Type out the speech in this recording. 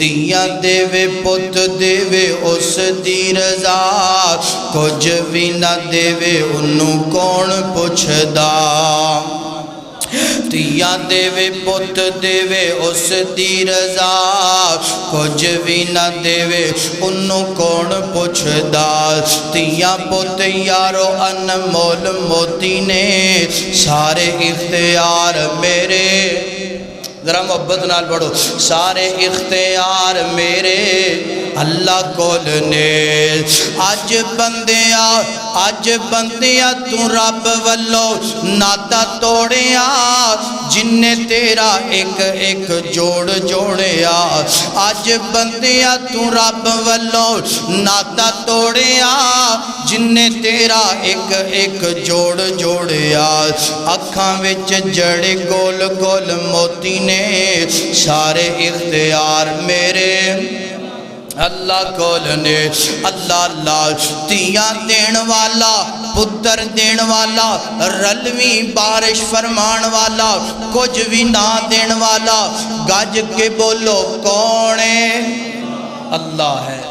تیاں دیوے پت دیوے اس دی رضا کچھ بھی نہ دیوے انہوں کون پوچھدا تیاں دیوے پت دیوے اس دی رضا کچھ بھی نہ دیوے انہوں کون پوچھدا تیاں پت یارو انمول موتی نے سارے اختیار میرے ذرا محبت نال پڑھو سارے اختیار میرے اللہ کول نے اج بندیا تو رب والو ناتا توڑیا جن نے تیرا ایک ایک جوڑ جوڑیا اج بندیا تو رب والو ناتا توڑیا جن نے تیرا ایک ایک جوڑ جوڑیا اکھاں وچ جڑے گول گول موتی نے سارے اختیار میرے اللہ کول نے اللہ اللہ تیاں دین والا پتر دین والا رلویں بارش فرمان والا کچھ بھی نہ دین والا گج کے بولو کون ہے اللہ ہے